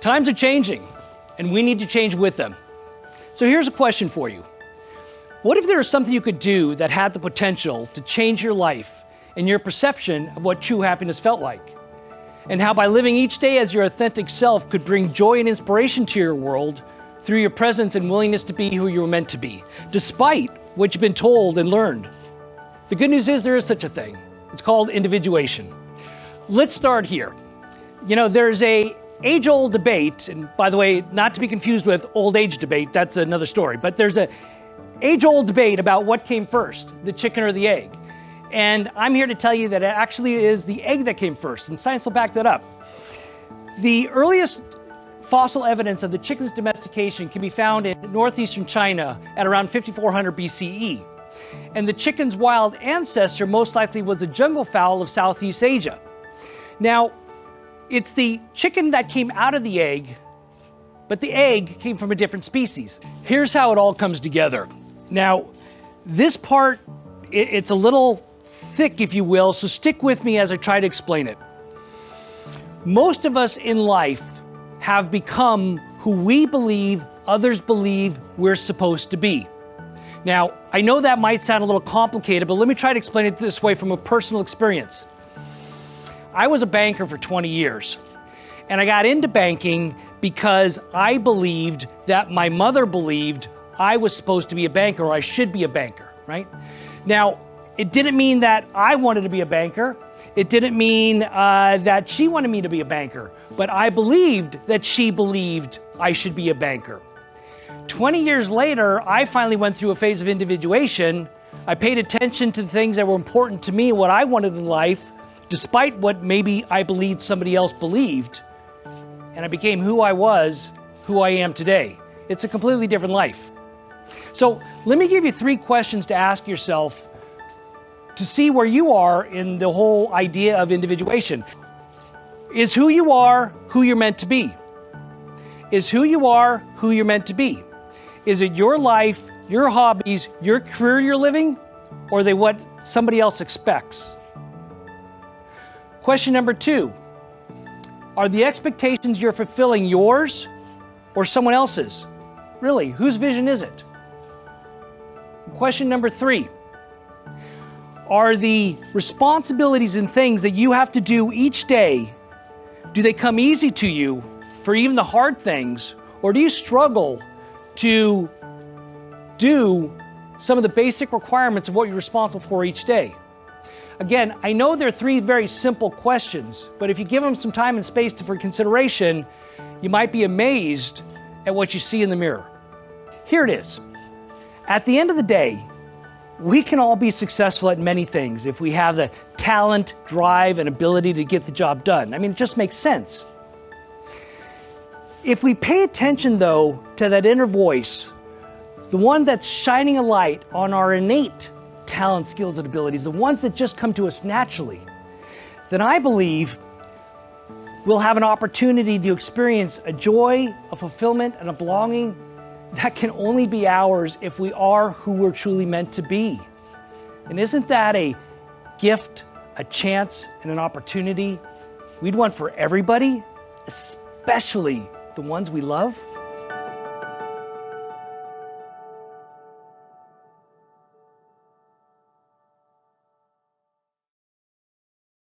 Times are changing, and we need to change with them. So here's a question for you. What if there was something you could do that had the potential to change your life and your perception of what true happiness felt like? And how by living each day as your authentic self could bring joy and inspiration to your world through your presence and willingness to be who you were meant to be, despite what you've been told and learned. The good news is there is such a thing. It's called individuation. Let's start here. There's a age-old debate, and by the way, not to be confused with old age debate, that's another story, but there's a age-old debate about what came first, the chicken or the egg. And I'm here to tell you that it actually is the egg that came first, and science will back that up. The earliest fossil evidence of the chicken's domestication can be found in northeastern China at around 5400 BCE. And the chicken's wild ancestor most likely was the jungle fowl of Southeast Asia. Now, it's the chicken that came out of the egg, but the egg came from a different species. Here's how it all comes together. Now, this part, it's a little thick, if you will, so stick with me as I try to explain it. Most of us in life have become who we believe others believe we're supposed to be. Now, I know that might sound a little complicated, but let me try to explain it this way from a personal experience. I was a banker for 20 years, and I got into banking because I believed that my mother believed I was supposed to be a banker, or I should be a banker, right? Now, it didn't mean that I wanted to be a banker. It didn't mean that she wanted me to be a banker, but I believed that she believed I should be a banker. 20 years later, I finally went through a phase of individuation. I paid attention to the things that were important to me, what I wanted in life, despite what maybe I believed somebody else believed, and I became who I was, who I am today. It's a completely different life. So let me give you 3 questions to ask yourself to see where you are in the whole idea of individuation. Is who you are who you're meant to be? Is who you are who you're meant to be? Is it your life, your hobbies, your career you're living, or are they what somebody else expects? Question number 2, are the expectations you're fulfilling yours or someone else's? Really, whose vision is it? Question number 3, are the responsibilities and things that you have to do each day, do they come easy to you for even the hard things, or do you struggle to do some of the basic requirements of what you're responsible for each day? Again, I know they're 3 very simple questions, but if you give them some time and space for consideration, you might be amazed at what you see in the mirror. Here it is. At the end of the day, we can all be successful at many things if we have the talent, drive, and ability to get the job done. I mean, it just makes sense. If we pay attention, though, to that inner voice, the one that's shining a light on our innate talent, skills, and abilities, the ones that just come to us naturally, then I believe we'll have an opportunity to experience a joy, a fulfillment, and a belonging that can only be ours if we are who we're truly meant to be. And isn't that a gift, a chance, and an opportunity we'd want for everybody, especially the ones we love?